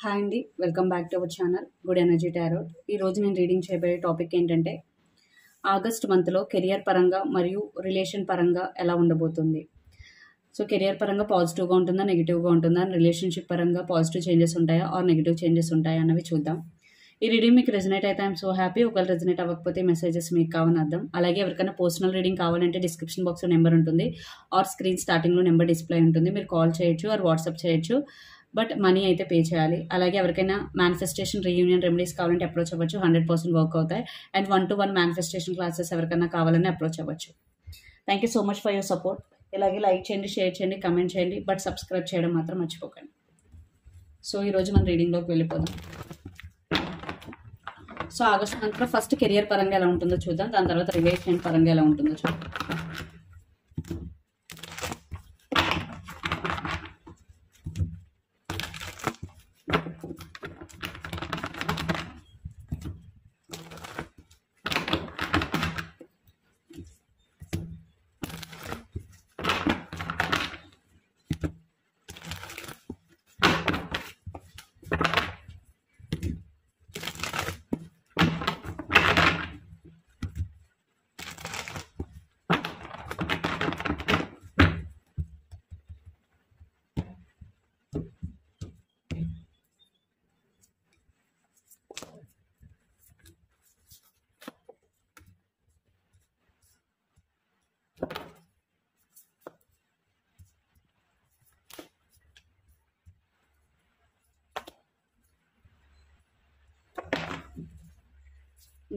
Hi అండి. Welcome back to our channel good energy tarot. ఈరోజు నేను రీడింగ్ చేయబోయే టాపిక్ ఏంటంటే ఆగస్ట్ మంత్లో కెరియర్ పరంగా మరియు రిలేషన్ పరంగా ఎలా ఉండబోతుంది. సో కెరియర్ పరంగా పాజిటివ్గా ఉంటుందా, నెగిటివ్గా ఉంటుందా, రిలేషన్షిప్ పరంగా పాజిటివ్ చేంజెస్ ఉంటాయా ఆర్ నెగిటివ్ చేంజెస్ ఉంటాయా అన్నవి చూద్దాం. ఈ రీడింగ్ మీకు రెజనేట్ అయితే ఐఎమ్ సో హ్యాపీ. ఒకవేళ రెజనేట్ అవ్వకపోతే మెసేజెస్ మీకు కావని అర్థం. అలాగే ఎవరికైనా పర్సనల్ రీడింగ్ కావాలంటే డిస్క్రిప్షన్ బాక్స్లో నెంబర్ ఉంటుంది ఆర్ స్క్రీన్ స్టార్టింగ్లో నెంబర్ డిస్ప్లే ఉంటుంది. మీరు కాల్ చేయొచ్చు ఆర్ వాట్సాప్ చేయొచ్చు, బట్ మనీ అయితే పే చేయాలి. అలాగే ఎవరికైనా మేనిఫెస్టేషన్ రీయూనియన్ రెమెడీస్ కావాలంటే అప్రోచ్ అవ్వచ్చు, 100% వర్క్ అవుతాయి. అండ్ 1-to-1 మేనిఫెస్టేషన్ క్లాసెస్ ఎవరికైనా కావాలని అప్రోచ్ అవ్వచ్చు. Thank you so much for your support. ఇలాగే లైక్ చేయండి, షేర్ చేయండి, కమెంట్ చేయండి, బట్ సబ్స్క్రైబ్ చేయడం మాత్రం మర్చిపోకండి. సో ఈరోజు మన రీడింగ్లోకి వెళ్ళిపోదాం. సో ఆగస్ట్ మంత్లో ఫస్ట్ కెరియర్ పరంగా ఎలా ఉంటుందో చూద్దాం, దాని తర్వాత రిలేషన్ పరంగా ఎలా ఉంటుందో చూద్దాం.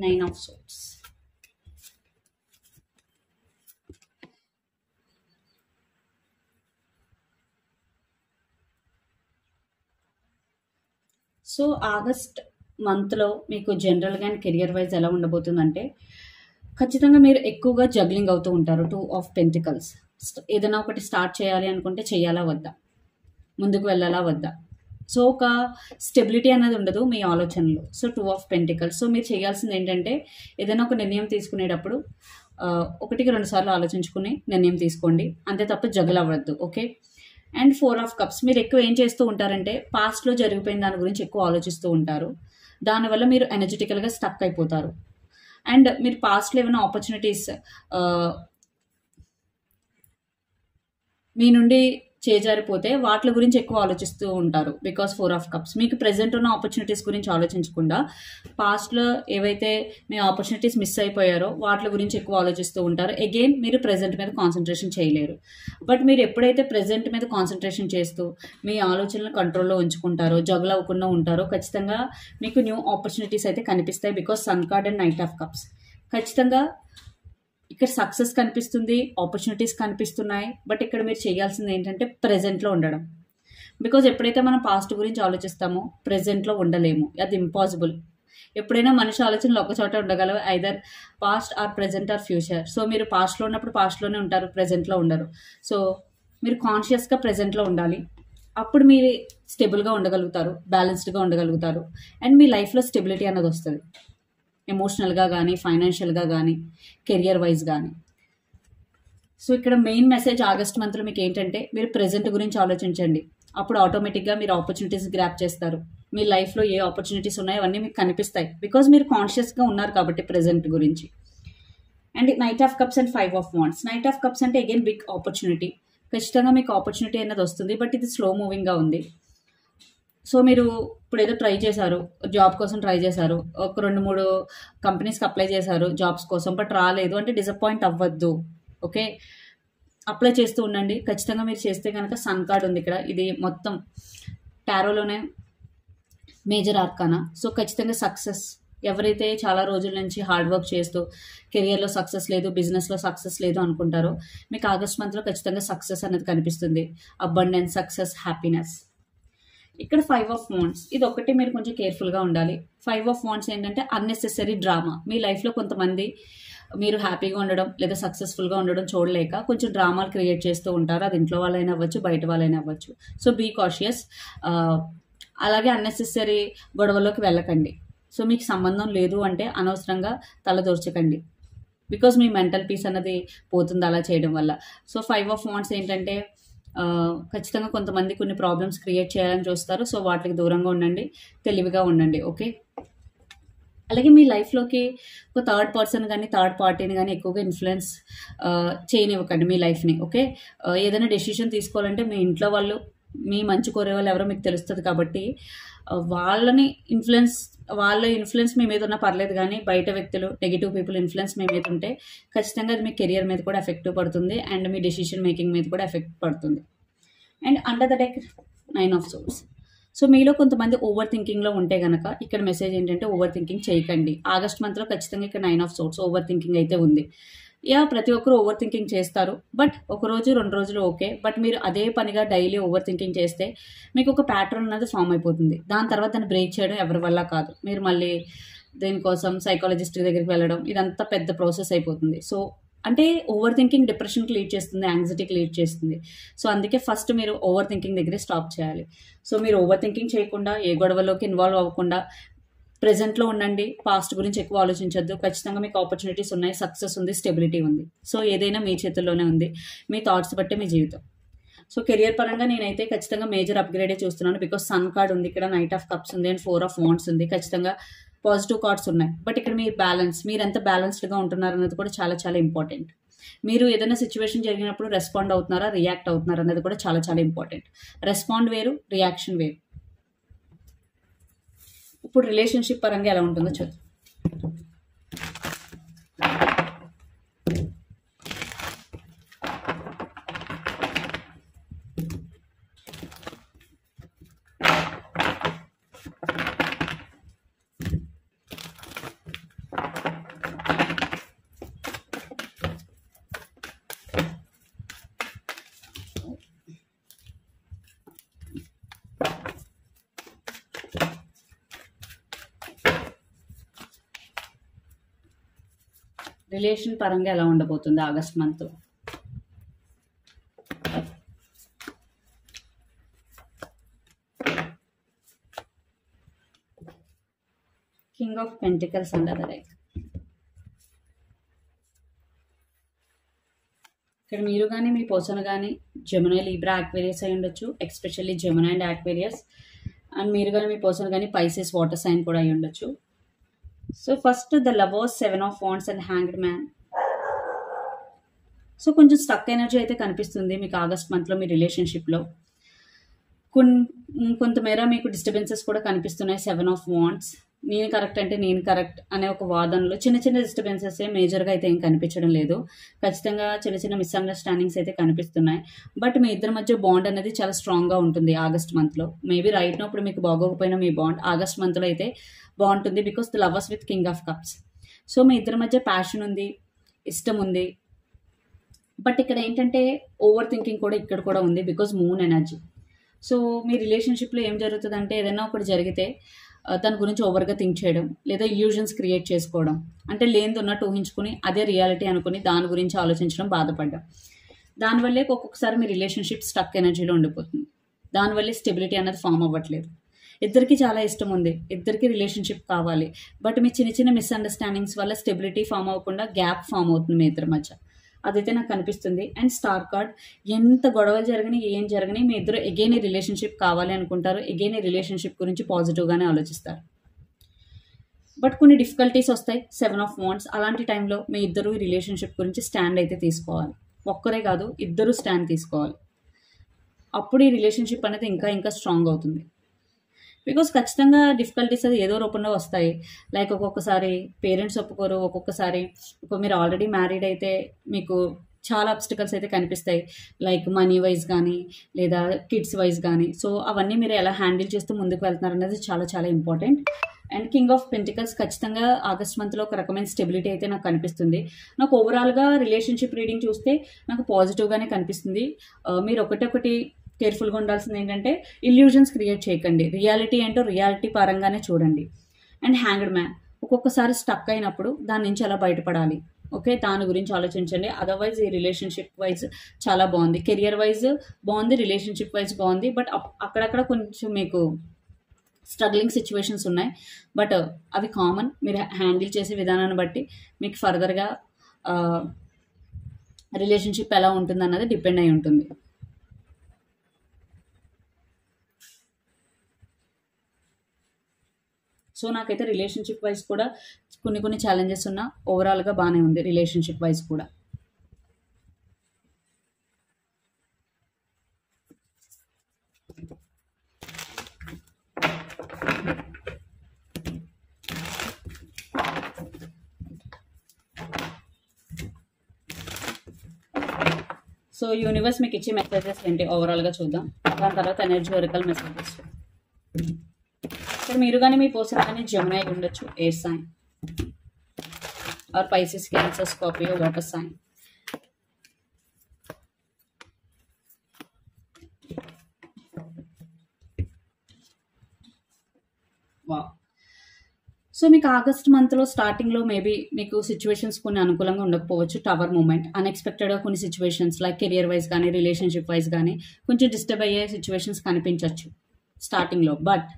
Nine of Swords. So August మంత్లో మీకు జనరల్గా అండ్ కెరియర్ వైజ్ ఎలా ఉండబోతుందంటే ఖచ్చితంగా మీరు ఎక్కువగా జగ్లింగ్ అవుతూ ఉంటారు. 2 of Pentacles. ఏదైనా ఒకటి స్టార్ట్ చేయాలి అనుకుంటే చేయాలా వద్దా, ముందుకు వెళ్ళాలా వద్దా, సో ఒక స్టెబిలిటీ అనేది ఉండదు మీ ఆలోచనలో. So 2 of Pentacles. సో మీరు చేయాల్సింది ఏంటంటే ఏదైనా ఒక నిర్ణయం తీసుకునేటప్పుడు 1-2 సార్లు ఆలోచించుకుని నిర్ణయం తీసుకోండి, అంతే తప్ప జగల్ అవ్వద్దు. ఓకే. And 4 of Cups. మీరు ఎక్కువ ఏం చేస్తూ ఉంటారంటే పాస్ట్లో జరిగిపోయిన దాని గురించి ఎక్కువ ఆలోచిస్తూ ఉంటారు. దానివల్ల మీరు ఎనర్జెటికల్గా స్టక్ అయిపోతారు. అండ్ మీరు పాస్ట్లో ఏమైనా ఆపర్చునిటీస్ మీ నుండి చేజారిపోతే వాటి గురించి ఎక్కువ ఆలోచిస్తూ ఉంటారు. Because 4 of Cups. మీకు ప్రెజెంట్ ఉన్న ఆపర్చునిటీస్ గురించి ఆలోచించకుండా పాస్ట్లో ఏవైతే మీ ఆపర్చునిటీస్ మిస్ అయిపోయారో వాటి గురించి ఎక్కువ ఆలోచిస్తూ ఉంటారు. అగైన్ మీరు ప్రెజెంట్ మీద కాన్సన్ట్రేషన్ చేయలేరు. బట్ మీరు ఎప్పుడైతే ప్రెజెంట్ మీద కాన్సన్ట్రేషన్ చేస్తూ మీ ఆలోచనలు కంట్రోల్లో ఉంచుకుంటారో, జగల్ అవ్వకుండా ఉంటారో, ఖచ్చితంగా మీకు న్యూ ఆపర్చునిటీస్ అయితే కనిపిస్తాయి. Because sun card and knight of cups. ఖచ్చితంగా ఇక్కడ సక్సెస్ కనిపిస్తుంది, ఆపర్చునిటీస్ కనిపిస్తున్నాయి. బట్ ఇక్కడ మీరు చేయాల్సింది ఏంటంటే ప్రెజెంట్లో ఉండడం. బికాజ్ ఎప్పుడైతే మనం పాస్ట్ గురించి ఆలోచిస్తామో ప్రెజెంట్లో ఉండలేము, అది ఇంపాసిబుల్. ఎప్పుడైనా మనిషి ఆలోచనలు ఒక చోట ఉండగలవు, either past or present or future. So మీరు పాస్ట్లో ఉన్నప్పుడు పాస్ట్లోనే ఉంటారు, ప్రెజెంట్లో ఉండరు. సో మీరు కాన్షియస్గా ప్రెజెంట్లో ఉండాలి. అప్పుడు మీరు స్టేబుల్గా ఉండగలుగుతారు, బ్యాలెన్స్డ్గా ఉండగలుగుతారు. అండ్ మీ లైఫ్లో స్టెబిలిటీ అన్నది వస్తుంది, ఎమోషనల్గా కానీ, ఫైనాన్షియల్గా కానీ, కెరియర్ వైజ్ కానీ. సో ఇక్కడ మెయిన్ మెసేజ్ ఆగస్ట్ మంత్లో మీకు ఏంటంటే మీరు ప్రెజెంట్ గురించి ఆలోచించండి. అప్పుడు ఆటోమేటిక్గా మీరు ఆపర్చునిటీస్ గ్రాప్ చేస్తారు. మీ లైఫ్లో ఏ ఆపర్చునిటీస్ ఉన్నాయో అవన్నీ మీకు కనిపిస్తాయి. బికాజ్ మీరు కాన్షియస్గా ఉన్నారు కాబట్టి ప్రెజెంట్ గురించి. And knight of cups and 5 of Wands. Night of cups అంటే అగైన్ బిగ్ ఆపర్చునిటీ. ఖచ్చితంగా మీకు ఆపర్చునిటీ అనేది వస్తుంది, బట్ ఇది స్లో మూవింగ్గా ఉంది. సో మీరు ఇప్పుడు ఏదో ట్రై చేశారు, జాబ్ కోసం ట్రై చేశారు, ఒక 2-3 కంపెనీస్కి అప్లై చేశారు జాబ్స్ కోసం, బట్ రాలేదు అంటే డిసప్పాయింట్ అవ్వద్దు. ఓకే. అప్లై చేస్తూ ఉండండి. ఖచ్చితంగా మీరు చేస్తే కనుక సన్ కార్డ్ ఉంది ఇక్కడ. ఇది మొత్తం టారోలోనే మేజర్ ఆర్కానా. సో ఖచ్చితంగా సక్సెస్. ఎవరైతే చాలా రోజుల నుంచి హార్డ్ వర్క్ చేస్తూ కెరియర్లో సక్సెస్ లేదు, బిజినెస్లో సక్సెస్ లేదు అనుకుంటారో మీకు ఆగస్ట్ మంత్లో ఖచ్చితంగా సక్సెస్ అనేది కనిపిస్తుంది. Abundance, success, happiness. ఇక్కడ 5 of Wands. ఇది ఒకటి మీరు కొంచెం కేర్ఫుల్గా ఉండాలి. 5 of Wands ఏంటంటే అన్నెసెసరీ డ్రామా. మీ లైఫ్లో కొంతమంది మీరు హ్యాపీగా ఉండడం లేదా సక్సెస్ఫుల్గా ఉండడం చూడలేక కొంచెం డ్రామాలు క్రియేట్ చేస్తూ ఉంటారు. అది ఇంట్లో వాళ్ళైనా అవ్వచ్చు, బయట వాళ్ళైనా అవ్వచ్చు. So be cautious. అలాగే అన్నెసెసరీ గొడవలోకి వెళ్ళకండి. సో మీకు సంబంధం లేదు అంటే అనవసరంగా తలదూర్చకండి. బికాజ్ మీ మెంటల్ పీస్ అన్నది పోతుంది అలా చేయడం వల్ల. సో 5 of Wands ఏంటంటే ఖచ్చితంగా కొంతమంది కొన్ని ప్రాబ్లమ్స్ క్రియేట్ చేయాలని చూస్తారు. సో వాటికి దూరంగా ఉండండి, తెలివిగా ఉండండి. ఓకే. అలాగే మీ లైఫ్లోకి ఒక థర్డ్ పర్సన్ కానీ థర్డ్ పార్టీని కానీ ఎక్కువగా ఇన్ఫ్లుయెన్స్ చేయనివ్వకండి మీ లైఫ్ని. ఓకే. ఏదైనా డెసిషన్ తీసుకోవాలంటే మీ ఇంట్లో వాళ్ళు, మీ మంచి కోరే వాళ్ళు ఎవరో మీకు తెలుస్తుంది కాబట్టి వాళ్ళని వాళ్ళ ఇన్ఫ్లుయెన్స్ మీ మీద ఉన్నా పర్లేదు, కానీ బయట వ్యక్తులు నెగిటివ్ పీపుల్ ఇన్ఫ్లుయెన్స్ మీ మీద ఉంటే ఖచ్చితంగా అది మీ కెరియర్ మీద కూడా ఎఫెక్ట్ పడుతుంది అండ్ మీ డెసిషన్ మేకింగ్ మీద కూడా ఎఫెక్ట్ పడుతుంది. And under the deck 9 of swords. So మీలో కొంతమంది ఓవర్ థింకింగ్లో ఉంటే కనుక ఇక్కడ మెసేజ్ ఏంటంటే ఓవర్ థింకింగ్ చేయకండి. ఆగస్ట్ మంత్లో ఖచ్చితంగా ఇక్కడ 9 ఆఫ్ సోర్స్ ఓవర్ థింకింగ్ అయితే ఉంది. ప్రతి ఒక్కరు ఓవర్ థింకింగ్ చేస్తారు, బట్ ఒక రోజు 2 రోజులు ఓకే. బట్ మీరు అదే పనిగా డైలీ ఓవర్ థింకింగ్ చేస్తే మీకు ఒక ప్యాటర్న్ అనేది ఫామ్ అయిపోతుంది. దాని తర్వాత దాన్ని బ్రేక్ చేయడం ఎవరి వల్ల కాదు. మీరు మళ్ళీ దీనికోసం సైకాలజిస్ట్ దగ్గరికి వెళ్ళడం, ఇదంతా పెద్ద ప్రాసెస్ అయిపోతుంది. సో అంటే ఓవర్ థింకింగ్ డిప్రెషన్కి లీడ్ చేస్తుంది, యాంగ్జైటీకి లీడ్ చేస్తుంది. సో అందుకే ఫస్ట్ మీరు ఓవర్ థింకింగ్ దగ్గరే స్టాప్ చేయాలి. సో మీరు ఓవర్ థింకింగ్ చేయకుండా, ఏ గొడవలోకి ఇన్వాల్వ్ అవ్వకుండా ప్రెజెంట్లో ఉండండి. పాస్ట్ గురించి ఎక్కువ ఆలోచించొద్దు. ఖచ్చితంగా మీకు ఆపర్చునిటీస్ ఉన్నాయి, సక్సెస్ ఉంది, స్టెబిలిటీ ఉంది. సో ఏదైనా మీ చేతుల్లోనే ఉంది, మీ థాట్స్ బట్టే మీ జీవితం. సో కెరియర్ పరంగా నేనైతే ఖచ్చితంగా మేజర్ అప్గ్రేడే చూస్తున్నాను. బికాస్ సన్ కార్డ్ ఉంది, ఇక్కడ నైట్ ఆఫ్ కప్స్ ఉంది అండ్ 4 ఆఫ్ వాండ్స్ ఉంది. ఖచ్చితంగా పాజిటివ్ కార్డ్స్ ఉన్నాయి. బట్ ఇక్కడ మీ మీరు ఎంత బ్యాలెన్స్డ్గా ఉంటున్నారు అనేది కూడా చాలా చాలా ఇంపార్టెంట్. మీరు ఏదైనా సిచ్యువేషన్ జరిగినప్పుడు రెస్పాండ్ అవుతున్నారా, రియాక్ట్ అవుతున్నారా అనేది కూడా చాలా చాలా ఇంపార్టెంట్. రెస్పాండ్ వేరు, రియాక్షన్ వేరు. ఇప్పుడు రిలేషన్షిప్ పరంగా ఎలా ఉంటుందో చూద్దాం. రిలేషన్ పరంగా ఎలా ఉండబోతుంది August month? King of pentacles under the deck. ఇక్కడ మీరు కానీ మీ పర్సన్ కానీ జెమినీ, లిబ్రా, ఆక్వేరియస్ అయి ఉండొచ్చు. Especially Gemini and Aquarius. And మీరు కానీ మీ పర్సన్ కానీ పైసెస్, వాటర్ సైన్ కూడా అయి ఉండొచ్చు. So first the lovers, 7 of wands and hanged man. So కొంచెం స్టక్ ఎనర్జీ అయితే కనిపిస్తుంది మీకు ఆగస్ట్ మంత్లో మీ రిలేషన్షిప్లో. కొంతమేర మీకు డిస్టర్బెన్సెస్ కూడా కనిపిస్తున్నాయి. 7 ఆఫ్ వాండ్స్, నేను కరెక్ట్ అంటే నేను కరెక్ట్ అనే ఒక వాదనలో చిన్న చిన్న డిస్టర్బెన్సెస్ మేజర్గా అయితే ఏం కనిపించడం లేదు. ఖచ్చితంగా చిన్న చిన్న మిస్అండర్స్టాండింగ్స్ అయితే కనిపిస్తున్నాయి. బట్ మీ ఇద్దరి మధ్య బాండ్ అనేది చాలా స్ట్రాంగ్గా ఉంటుంది ఆగస్ట్ మంత్లో. మేబీ రైట్ నో ఇప్పుడు మీకు బాగోకపోయినా మీ బాండ్ ఆగస్ట్ మంత్లో అయితే బాగుంటుంది. Because the lovers with king of cups. So మీ ఇద్దరి మధ్య ప్యాషన్ ఉంది, ఇష్టం ఉంది. బట్ ఇక్కడ ఏంటంటే ఓవర్ థింకింగ్ కూడా ఇక్కడ కూడా ఉంది, బికాజ్ మూన్ ఎనర్జీ. సో మీ రిలేషన్షిప్లో ఏం జరుగుతుందంటే ఏదైనా ఒకటి జరిగితే దాని గురించి ఓవర్గా థింక్ చేయడం, లేదా ఇల్యూజన్స్ క్రియేట్ చేసుకోవడం, అంటే లేనిది ఉన్నట్టు ఊహించుకుని అదే రియాలిటీ అనుకుని దాని గురించి ఆలోచించడం, బాధపడడం. దానివల్లే ఒక్కొక్కసారి మీ రిలేషన్షిప్ స్టక్ ఎనర్జీలో ఉండిపోతుంది. దానివల్లే స్టెబిలిటీ అనేది ఫామ్ అవ్వట్లేదు. ఇద్దరికి చాలా ఇష్టం ఉంది, ఇద్దరికి రిలేషన్షిప్ కావాలి. బట్ మీ చిన్న చిన్న మిస్అండర్స్టాండింగ్స్ వల్ల స్టెబిలిటీ ఫామ్ అవ్వకుండా గ్యాప్ ఫామ్ అవుతుంది మీ ఇద్దరి మధ్య. అదైతే నాకు కనిపిస్తుంది. అండ్ స్టార్ కార్డ్, ఎంత గొడవలు జరిగినాయి, ఏం జరిగినాయి, మీ ఇద్దరు ఎగైన్ ఈ రిలేషన్షిప్ కావాలి అనుకుంటారు. ఎగైన్ ఈ రిలేషన్షిప్ గురించి పాజిటివ్గానే ఆలోచిస్తారు. బట్ కొన్ని డిఫికల్టీస్ వస్తాయి. 7 ఆఫ్ వాండ్స్. అలాంటి టైంలో మీ ఇద్దరు ఈ రిలేషన్షిప్ గురించి స్టాండ్ అయితే తీసుకోవాలి. ఒక్కరే కాదు, ఇద్దరు స్టాండ్ తీసుకోవాలి. అప్పుడు ఈ రిలేషన్షిప్ అనేది ఇంకా ఇంకా స్ట్రాంగ్ అవుతుంది. బికాస్ ఖచ్చితంగా డిఫికల్టీస్ అది ఏదో రూపంలో వస్తాయి. లైక్ ఒక్కొక్కసారి పేరెంట్స్ ఒప్పుకోరు, ఒక్కొక్కసారి ఇప్పుడు మీరు ఆల్రెడీ మ్యారీడ్ అయితే మీకు చాలా అబ్స్టికల్స్ అయితే కనిపిస్తాయి. లైక్ మనీ వైజ్ కానీ లేదా కిడ్స్ వైజ్ కానీ. సో అవన్నీ మీరు ఎలా హ్యాండిల్ చేస్తూ ముందుకు వెళ్తున్నారు అనేది చాలా చాలా important. And king of pentacles ఖచ్చితంగా ఆగస్ట్ మంత్లో ఒక రకమైన స్టెబిలిటీ అయితే నాకు కనిపిస్తుంది. నాకు ఓవరాల్గా రిలేషన్షిప్ రీడింగ్ చూస్తే నాకు పాజిటివ్గానే కనిపిస్తుంది. మీరు ఒకటి కేర్ఫుల్గా ఉండాల్సింది ఏంటంటే ఇల్యూజన్స్ క్రియేట్ చేయకండి. రియాలిటీ ఏంటో రియాలిటీ పరంగానే చూడండి. అండ్ హ్యాంగ్డ్ మ్యాన్, ఒక్కొక్కసారి స్టక్ అయినప్పుడు దాని నుంచి ఎలా బయటపడాలి, ఓకే, దాని గురించి ఆలోచించండి. అదర్వైజ్ ఈ రిలేషన్షిప్ వైజ్ చాలా బాగుంది, కెరియర్ వైజ్ బాగుంది, రిలేషన్షిప్ వైజ్ బాగుంది. బట్ అక్కడక్కడ కొంచెం మీకు స్ట్రగ్లింగ్ సిచ్యువేషన్స్ ఉన్నాయి. బట్ అవి కామన్. మీరు హ్యాండిల్ చేసే విధానాన్ని బట్టి మీకు ఫర్దర్గా రిలేషన్షిప్ ఎలా ఉంటుంది అన్నది డిపెండ్ అయి ఉంటుంది. సో నాకైతే రిలేషన్షిప్ వైజ్ కూడా కొన్ని ఛాలెంజెస్ ఉన్నా ఓవరాల్గా బాగానే ఉంది రిలేషన్షిప్ వైజ్ కూడా. సో యూనివర్స్ మీకు ఇచ్చే మెసేజెస్ ఏంటి ఓవరాల్గా చూద్దాం. దాని తర్వాత ఎనర్జీ ఒరకల్ మెసేజెస్. ఇక్కడ మీరు కానీ మీ పర్సన్ కానీ జెమిని ఉండొచ్చు, air sign or Pisces, cancer, Scorpio, water sign. వా సో మీకు ఆగస్ట్ మంత్లో స్టార్టింగ్లో మేబీ మీకు సిచ్యువేషన్స్ కొన్ని అనుకూలంగా ఉండకపోవచ్చు. టవర్ మూమెంట్, అన్ఎక్స్పెక్టెడ్గా కొన్ని సిచ్యువేషన్స్ లైక్ కెరియర్ వైజ్ కానీ రిలేషన్షిప్ వైజ్ కానీ కొంచెం డిస్టర్బ్ అయ్యే సిచ్యువేషన్స్ కనిపించవచ్చు స్టార్టింగ్లో. బట్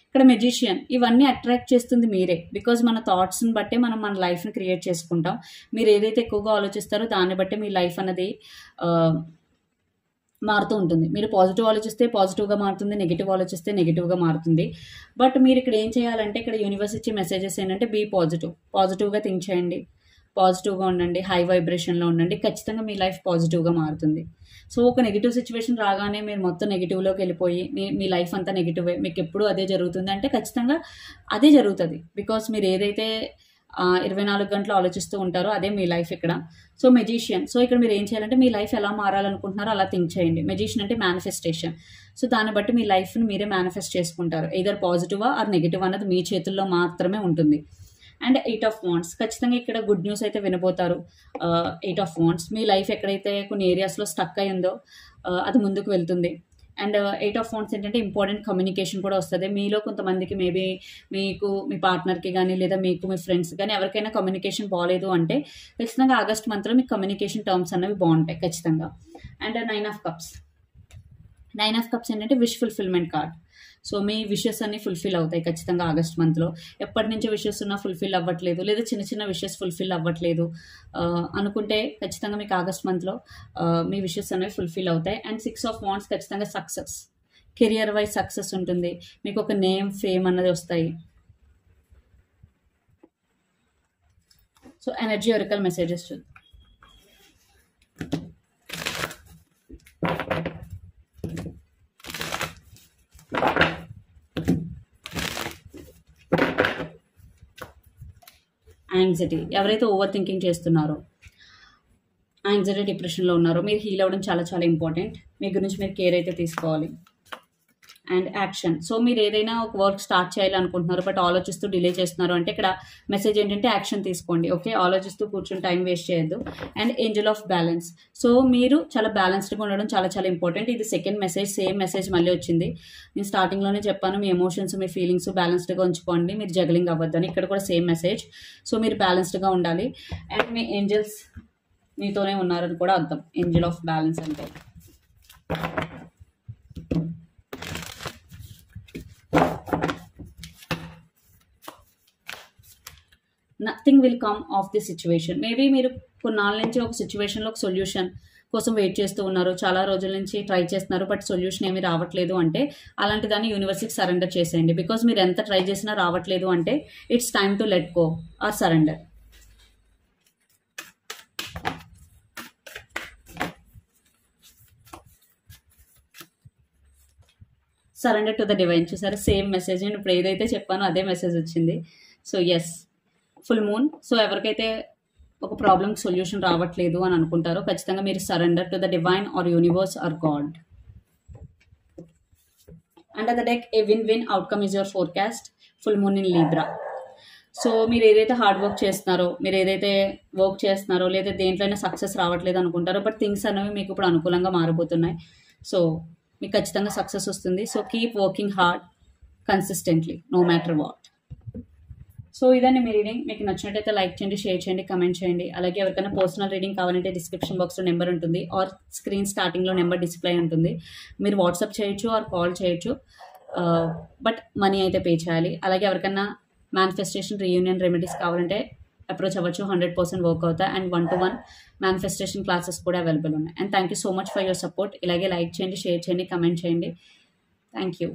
ఇక్కడ మెజిషియన్, ఇవన్నీ అట్రాక్ట్ చేస్తుంది మీరే. బికాజ్ మన థాట్స్ని బట్టే మనం మన లైఫ్ని క్రియేట్ చేసుకుంటాం. మీరు ఏదైతే ఎక్కువగా ఆలోచిస్తారో దాన్ని బట్టే మీ లైఫ్ అనేది మారుతూ ఉంటుంది. మీరు పాజిటివ్ ఆలోచిస్తే పాజిటివ్గా మారుతుంది, నెగిటివ్ ఆలోచిస్తే నెగిటివ్గా మారుతుంది. బట్ మీరు ఇక్కడ ఏం చేయాలంటే, ఇక్కడ యూనివర్స్ ఇచ్చే మెసేజెస్ ఏంటంటే బీ పాజిటివ్గా థింక్ చేయండి, పాజిటివ్గా ఉండండి, హై వైబ్రేషన్లో ఉండండి. ఖచ్చితంగా మీ లైఫ్ పాజిటివ్గా మారుతుంది. సో ఒక నెగిటివ్ సిచ్యువేషన్ రాగానే మీరు మొత్తం నెగిటివ్లోకి వెళ్ళిపోయి మీ లైఫ్ అంతా నెగిటివే, మీకు ఎప్పుడు అదే జరుగుతుంది అంటే ఖచ్చితంగా అదే జరుగుతుంది. బికాస్ మీరు ఏదైతే 24 గంటలు ఆలోచిస్తూ ఉంటారో అదే మీ లైఫ్ ఇక్కడ. సో మెజిషియన్, సో ఇక్కడ మీరు ఏం చేయాలంటే మీ లైఫ్ ఎలా మారాలనుకుంటున్నారో అలా థింక్ చేయండి. మెజిషియన్ అంటే మేనిఫెస్టేషన్. సో దాన్ని బట్టి మీ లైఫ్ని మీరే మేనిఫెస్ట్ చేసుకుంటారు. ఎయిదర్ పాజిటివా ఆర్ నెగిటివ్ అన్నది మీ చేతుల్లో మాత్రమే ఉంటుంది. అండ్ 8 ఆఫ్ వాండ్స్, ఖచ్చితంగా ఇక్కడ గుడ్ న్యూస్ అయితే వినబోతారు. 8 ఆఫ్ వాండ్స్, మీ లైఫ్ ఎక్కడైతే కొన్ని ఏరియాస్లో స్టక్ అయి ఉందో అది ముందుకు వెళ్తుంది. అండ్ 8 ఆఫ్ వాండ్స్ ఏంటంటే ఇంపార్టెంట్ కమ్యూనికేషన్ కూడా వస్తుంది. మీలో కొంతమందికి మేబీ మీకు మీ పార్ట్నర్కి కానీ లేదా మీకు మీ ఫ్రెండ్స్ కానీ ఎవరికైనా కమ్యూనికేషన్ బాగాలేదు అంటే ఖచ్చితంగా ఆగస్ట్ మంత్లో మీకు కమ్యూనికేషన్ టర్మ్స్ అనేవి బాగుంటాయి ఖచ్చితంగా. And 9 of cups, 9 of cups ఏంటంటే విష్ ఫుల్ఫిల్మెంట్ కార్డ్. సో మీ విషెస్ అన్ని ఫుల్ఫిల్ అవుతాయి ఖచ్చితంగా ఆగస్ట్ మంత్లో. ఎప్పటి నుంచో విషెస్ ఉన్నా ఫుల్ఫిల్ అవ్వట్లేదు, లేదా చిన్న విషెస్ ఫుల్ఫిల్ అవ్వట్లేదు అనుకుంటే ఖచ్చితంగా మీకు ఆగస్ట్ మంత్లో మీ విషెస్ అనేవి ఫుల్ఫిల్ అవుతాయి. అండ్ 6 ఆఫ్ వాండ్స్ ఖచ్చితంగా సక్సెస్, కెరియర్ వైజ్ సక్సెస్ ఉంటుంది, మీకు ఒక నేమ్ ఫేమ్ అన్నది వస్తాయి. సో ఎనర్జీ ఒరకల్ మెసేజెస్ చూద్దాం. యాంగ్జైటీ, ఎవరైతే ఓవర్ థింకింగ్ చేస్తున్నారో, యాంగ్జైటీ డిప్రెషన్లో ఉన్నారో మీరు హీల్ అవ్వడం చాలా చాలా ఇంపార్టెంట్. మీ గురించి మీరు కేర్ అయితే తీసుకోవాలి. అండ్ యాక్షన్, సో మీరు ఏదైనా ఒక వర్క్ స్టార్ట్ చేయాలనుకుంటున్నారు బట్ ఆలోచిస్తూ డిలే చేస్తున్నారు అంటే ఇక్కడ మెసేజ్ ఏంటంటే యాక్షన్ తీసుకోండి. ఓకే, ఆలోచిస్తూ కూర్చొని టైం వేస్ట్ చేయొద్దు. And Angel of balance, so మీరు చాలా బ్యాలెన్స్డ్గా ఉండడం చాలా చాలా ఇంపార్టెంట్. ఇది సెకండ్ మెసేజ్, సేమ్ మెసేజ్ మళ్ళీ వచ్చింది. నేను స్టార్టింగ్లోనే చెప్పాను మీ ఎమోషన్స్ మీ ఫీలింగ్స్ బ్యాలెన్స్డ్గా ఉంచుకోండి, మీరు జగ్లింగ్ అవ్వద్దని. ఇక్కడ కూడా సేమ్ మెసేజ్. సో మీరు బ్యాలెన్స్డ్గా ఉండాలి. అండ్ మీ ఏంజల్స్ మీతోనే ఉన్నారని కూడా అర్థం. ఏంజల్ ఆఫ్ బ్యాలెన్స్ అంటే nothing will come of the situation. Maybe మీరు కొన్నాళ్ళ నుంచి ఒక సిచ్యువేషన్లో ఒక సొల్యూషన్ కోసం వెయిట్ చేస్తూ ఉన్నారు, చాలా రోజుల నుంచి ట్రై చేస్తున్నారు బట్ సొల్యూషన్ ఏమీ రావట్లేదు అంటే అలాంటి దాన్ని యూనివర్స్కి సరెండర్ చేసేయండి. బికాజ్ మీరు ఎంత ట్రై చేసినా రావట్లేదు అంటే it's time to let go or surrender. Surrender to the divine. చూసారా, సేమ్ మెసేజ్. నేను ఇప్పుడు ఏదైతే చెప్పానో అదే మెసేజ్ వచ్చింది. So yes, full moon. So ఎవరికైతే ఒక ప్రాబ్లమ్కి సొల్యూషన్ రావట్లేదు అని అనుకుంటారో ఖచ్చితంగా మీరు surrender to the divine or universe or God. Under the deck a win win outcome is your forecast. Full moon in Libra. So మీరు ఏదైతే హార్డ్ వర్క్ చేస్తున్నారో, మీరు ఏదైతే వర్క్ చేస్తున్నారో లేదా దేంట్లోనే సక్సెస్ రావట్లేదు అనుకుంటారో బట్ థింగ్స్ అనేవి మీకు ఇప్పుడు అనుకూలంగా మారిపోతున్నాయి. సో మీకు ఖచ్చితంగా సక్సెస్ వస్తుంది. So keep working hard consistently no matter what. So ఇదండి మీ రీడింగ్. మీకు నచ్చినట్టయితే లైక్ చేయండి, షేర్ చేయండి, కమెంట్ చేయండి. అలాగే ఎవరికైనా పర్సనల్ రీడింగ్ కావాలంటే డిస్క్రిప్షన్ బాక్స్లో నెంబర్ ఉంటుంది ఆర్ స్క్రీన్ స్టార్టింగ్లో నెంబర్ డిస్ప్లే ఉంటుంది. మీరు వాట్సాప్ చేయొచ్చు ఆర్ కాల్ చేయొచ్చు, బట్ మనీ అయితే పే చేయాలి. అలాగే ఎవరికైనా మేనిఫెస్టేషన్ రీయూనియన్ రెమెడీస్ కావాలంటే అప్రోచ్ అవ్వచ్చు, 100% వర్క్ అవుతాయి. అండ్ 1-to-1 మేనిఫెస్టేషన్ క్లాసెస్ కూడా అవైలబుల్ ఉన్నాయి. And thank you so much for your support. ఇలాగే లైక్ చేయండి, షేర్ చేయండి, కమెంట్ చేయండి. Thank you.